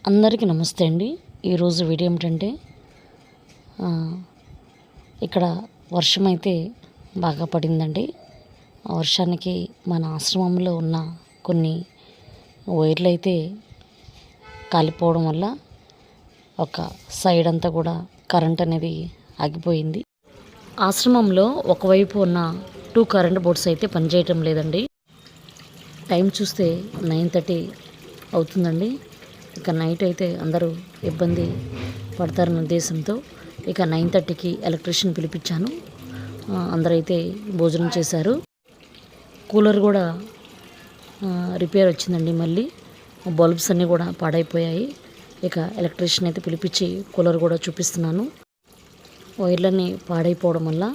అందరికీ నమస్తే అండి. ఈరోజు వీడియో ఏమిటంటే ఇక్కడ వర్షం అయితే బాగా పడిందండి. ఆ వర్షానికి మన ఆశ్రమంలో ఉన్న కొన్ని వైర్లు అయితే కాలిపోవడం వల్ల ఒక సైడ్ అంతా కూడా కరెంట్ అనేది ఆగిపోయింది. ఆశ్రమంలో ఒకవైపు ఉన్న 2 కరెంట్ బోర్డ్స్ అయితే పనిచేయటం లేదండి. టైం చూస్తే 9:30 అవుతుందండి. ఇక నైట్ అయితే అందరూ ఇబ్బంది పడతారన్న ఉద్దేశంతో ఇక 9:30కి ఎలక్ట్రీషియన్ పిలిపించాను. అందరైతే భోజనం చేశారు. కూలర్ కూడా రిపేర్ వచ్చిందండి. మళ్ళీ బల్బ్స్ అన్నీ కూడా పాడైపోయాయి. ఇక ఎలక్ట్రీషియన్ అయితే పిలిపించి కూలర్ కూడా చూపిస్తున్నాను. వైర్లన్నీ పాడైపోవడం వల్ల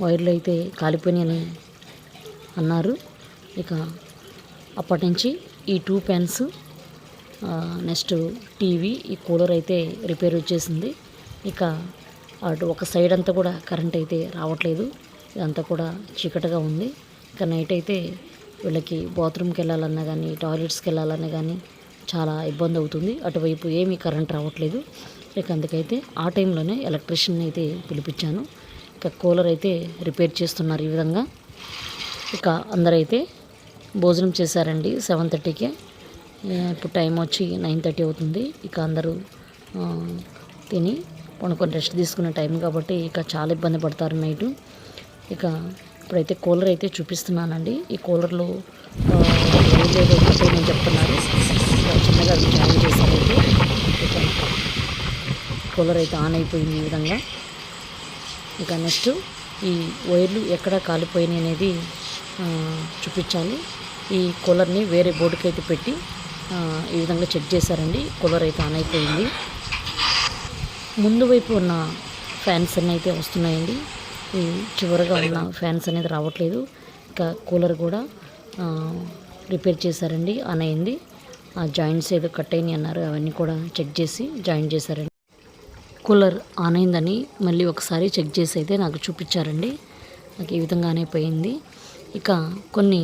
వైర్లు అయితే కాలిపోయినాయని అన్నారు. ఇక అప్పటి నుంచి ఈ 2 ఫ్యాన్స్ నెక్స్ట్ టీవీ, ఈ కూలర్ అయితే రిపేర్ వచ్చేసింది. ఇక అటు ఒక సైడ్ అంతా కూడా కరెంట్ అయితే రావట్లేదు. ఇదంతా కూడా చీకటిగా ఉంది. ఇక నైట్ అయితే వీళ్ళకి బాత్రూమ్కి వెళ్ళాలన్నా కానీ, టాయిలెట్స్కి వెళ్ళాలన్నా కానీ చాలా ఇబ్బంది అవుతుంది. అటువైపు ఏమీ కరెంట్ రావట్లేదు. ఇక అందుకైతే ఆ టైంలోనే ఎలక్ట్రీషియన్ అయితే పిలిపించాను. ఇక కూలర్ అయితే రిపేర్ చేస్తున్నారు ఈ విధంగా. ఇక అందరైతే భోజనం చేశారండి 7:30కే. ఇప్పుడు టైం వచ్చి 9:30 అవుతుంది. ఇక అందరూ తిని పడుకొని రెస్ట్ తీసుకునే టైం కాబట్టి ఇక చాలా ఇబ్బంది పడతారు నైటు. ఇక ఇప్పుడైతే కూలర్ అయితే చూపిస్తున్నానండి. ఈ కూలర్లో ఏదో ఒకటి నేను చెప్తున్నారు. చిన్నగా జాయిన్ చేశారైతే ఇక కూలర్ అయితే ఆన్ అయిపోయింది ఈ విధంగా. ఇక నెక్స్ట్ ఈ వైర్లు ఎక్కడ కాలిపోయినాయి అనేది చూపించాలి. ఈ కూలర్ని వేరే బోర్డుకి అయితే పెట్టి ఈ విధంగా చెక్ చేశారండి. కూలర్ అయితే ఆన్ అయిపోయింది. ముందు వైపు ఉన్న ఫ్యాన్స్ అన్నీ అయితే వస్తున్నాయండి. ఈ చివరగా ఉన్న ఫ్యాన్స్ అనేది రావట్లేదు. ఇక కూలర్ కూడా రిపేర్ చేశారండి, ఆన్ అయింది. ఆ జాయింట్స్ ఏదో కట్ అయినాయి అన్నారు, అవన్నీ కూడా చెక్ చేసి జాయిన్ చేశారండి. కూలర్ ఆన్ అయిందని మళ్ళీ ఒకసారి చెక్ చేసి అయితే నాకు చూపించారండి. నాకు ఈ విధంగా ఆన్ అయిపోయింది. ఇక కొన్ని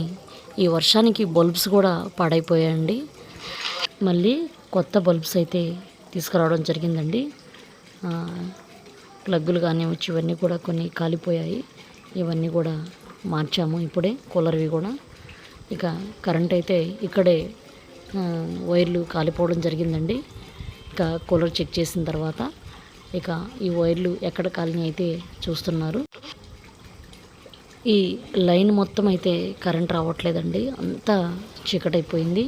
ఈ వర్షానికి బల్బ్స్ కూడా పాడైపోయాయండి. మళ్ళీ కొత్త బల్బ్స్ అయితే తీసుకురావడం జరిగిందండి. ప్లగ్గులు కానీ వచ్చి ఇవన్నీ కూడా కొన్ని కాలిపోయాయి. ఇవన్నీ కూడా మార్చాము ఇప్పుడే కూలర్వి కూడా. ఇక కరెంట్ అయితే ఇక్కడే వైర్లు కాలిపోవడం జరిగిందండి. ఇక కూలర్ చెక్ చేసిన తర్వాత ఇక ఈ వైర్లు ఎక్కడ కాలినాయి అయితే చూస్తున్నారు. ఈ లైన్ మొత్తం అయితే కరెంట్ రావట్లేదండి. అంతా చీకటైపోయింది.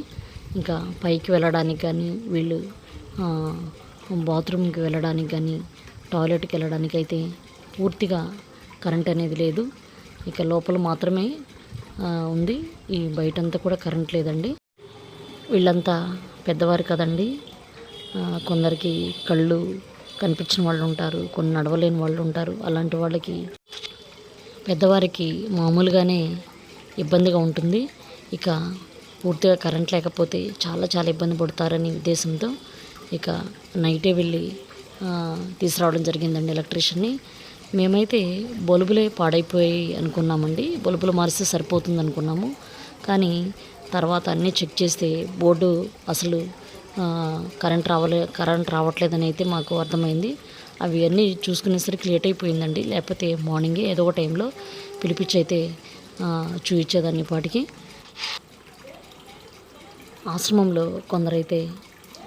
ఇంకా పైకి వెళ్ళడానికి కానీ, వీళ్ళు బాత్రూమ్కి వెళ్ళడానికి కానీ, టాయిలెట్కి వెళ్ళడానికి అయితే పూర్తిగా కరెంట్ అనేది లేదు. ఇక లోపల మాత్రమే ఉంది. ఈ బయటంతా కూడా కరెంట్ లేదండి. వీళ్ళంతా పెద్దవారు కదండి. కొందరికి కళ్ళు కనిపించిన వాళ్ళు ఉంటారు, కొన్ని నడవలేని వాళ్ళు ఉంటారు. అలాంటి వాళ్ళకి, పెద్దవారికి మామూలుగానే ఇబ్బందిగా ఉంటుంది. ఇక పూర్తిగా కరెంట్ లేకపోతే చాలా ఇబ్బంది పడతారని ఉద్దేశంతో ఇక నైటే వెళ్ళి తీసుకురావడం జరిగిందండి ఎలక్ట్రీషియన్ని. మేమైతే బల్బులే పాడైపోయి అనుకున్నామండి. బల్బులు మారిస్తే సరిపోతుంది అనుకున్నాము. కానీ తర్వాత అన్నీ చెక్ చేస్తే బోర్డు అసలు కరెంట్ రావట్లేదని అయితే మాకు అర్థమైంది. అవి అన్నీ చూసుకునేసరికి లేట్ అయిపోయిందండి. లేకపోతే మార్నింగే ఏదో ఒక టైంలో పిలిపించి అయితే చూయించేదాన్ని పాటికి. ఆశ్రమంలో కొందరైతే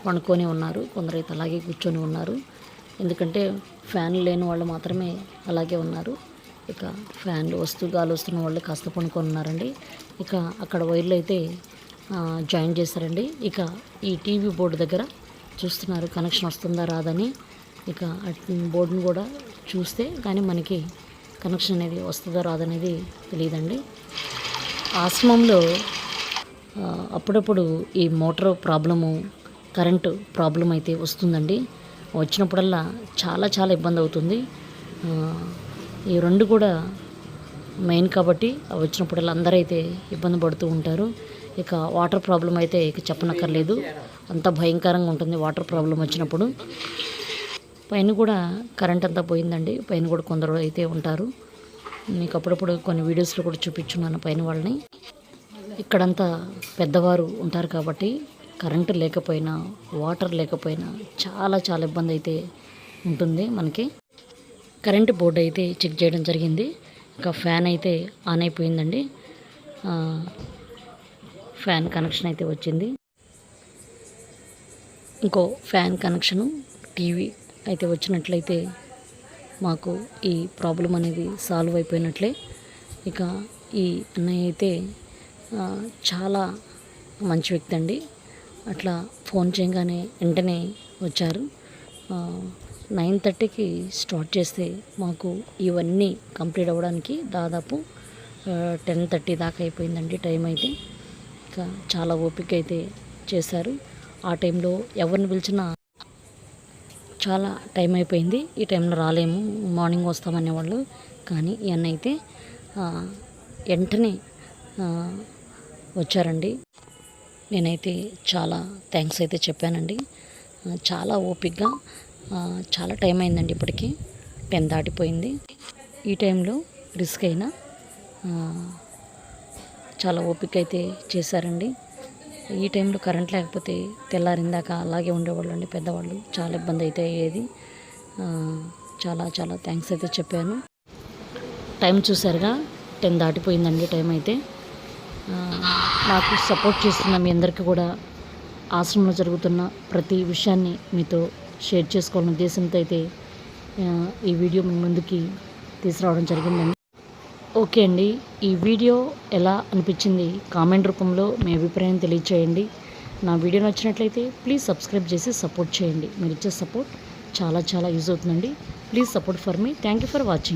పండుకొని ఉన్నారు, కొందరైతే అలాగే కూర్చొని ఉన్నారు. ఎందుకంటే ఫ్యాన్లు లేని వాళ్ళు మాత్రమే అలాగే ఉన్నారు. ఇక ఫ్యాన్లు గాలి వస్తున్న వాళ్ళు కాస్త పండుకొని ఉన్నారండి. ఇక అక్కడ వైర్లు అయితే జాయిన్ చేశారండి. ఇక ఈ టీవీ బోర్డు దగ్గర చూస్తున్నారు కనెక్షన్ వస్తుందా రాదని. ఇక బోర్డును కూడా చూస్తే కానీ మనకి కనెక్షన్ అనేది వస్తుందా రాదనేది తెలియదండి. ఆశ్రమంలో అప్పుడప్పుడు ఈ మోటార్ ప్రాబ్లము, కరెంటు ప్రాబ్లం అయితే వస్తుందండి. వచ్చినప్పుడల్లా చాలా ఇబ్బంది అవుతుంది. ఈ రెండు కూడా మెయిన్ కాబట్టి వచ్చినప్పుడల్లా అందరైతే ఇబ్బంది పడుతూ ఉంటారు. ఇక వాటర్ ప్రాబ్లం అయితే ఇక చెప్పనక్కర్లేదు. అంత భయంకరంగా ఉంటుంది వాటర్ ప్రాబ్లం వచ్చినప్పుడు. పైన కూడా కరెంట్ అంతా పోయిందండి. పైన కూడా కొందరు అయితే ఉంటారు. మీకు అప్పుడప్పుడు కొన్ని వీడియోస్లో కూడా చూపించున్నాను పైన వాళ్ళని. ఇక్కడంతా పెద్దవారు ఉంటారు కాబట్టి కరెంటు లేకపోయినా వాటర్ లేకపోయినా చాలా చాలా ఇబ్బంది అయితే ఉంటుంది మనకి. కరెంటు బోర్డు అయితే చెక్ చేయడం జరిగింది. ఇంకా ఫ్యాన్ అయితే ఆన్ అయిపోయిందండి. ఫ్యాన్ కనెక్షన్ అయితే వచ్చింది. ఇంకో ఫ్యాన్ కనెక్షను టీవీ అయితే వచ్చినట్లయితే మాకు ఈ ప్రాబ్లం అనేది సాల్వ్ అయిపోయినట్లే. ఇక ఈ అన్నయ్య అయితే చాలా మంచి వ్యక్తి అండి. అట్లా ఫోన్ చేయగానే వెంటనే వచ్చారు. 9:30కి స్టార్ట్ చేస్తే మాకు ఇవన్నీ కంప్లీట్ అవ్వడానికి దాదాపు 10:30 దాకా అయిపోయిందండి టైం అయితే. ఇంకా చాలా ఓపిక అయితే చేశారు. ఆ టైంలో ఎవరిని పిలిచినా చాలా టైం అయిపోయింది, ఈ టైంలో రాలేము, మార్నింగ్ వస్తామనేవాళ్ళు. కానీ ఈ అన్న అయితే వెంటనే వచ్చారండి. నేనైతే చాలా థ్యాంక్స్ అయితే చెప్పానండి. చాలా ఓపికగా చాలా టైం అయిందండి, ఇప్పటికీ 10 దాటిపోయింది. ఈ టైంలో రిస్క్ అయినా చాలా ఓపిక అయితే చేశారండి. ఈ టైంలో కరెంట్ లేకపోతే తెల్లారిందాక అలాగే ఉండేవాళ్ళు అండి పెద్దవాళ్ళు. చాలా ఇబ్బంది అయితే అయ్యేది. చాలా చాలా థ్యాంక్స్ అయితే చెప్పాను. టైం చూసారుగా 10 దాటిపోయిందండి టైం అయితే. నాకు సపోర్ట్ చేస్తున్న మీ అందరికీ కూడా ఆశ్రమంలో జరుగుతున్న ప్రతి విషయాన్ని మీతో షేర్ చేసుకోవాలనే ఉద్దేశంతో అయితే ఈ వీడియో మీ ముందుకి తీసుకురావడం జరిగిందండి. ఓకే అండి, ఈ వీడియో ఎలా అనిపించింది కామెంట్ రూపంలో మీ అభిప్రాయం తెలియచేయండి. నా వీడియో నచ్చినట్లయితే ప్లీజ్ సబ్స్క్రైబ్ చేసి సపోర్ట్ చేయండి. మీరు ఇచ్చే సపోర్ట్ చాలా చాలా యూజ్ అవుతుందండి. Please support for me. Thank you for watching.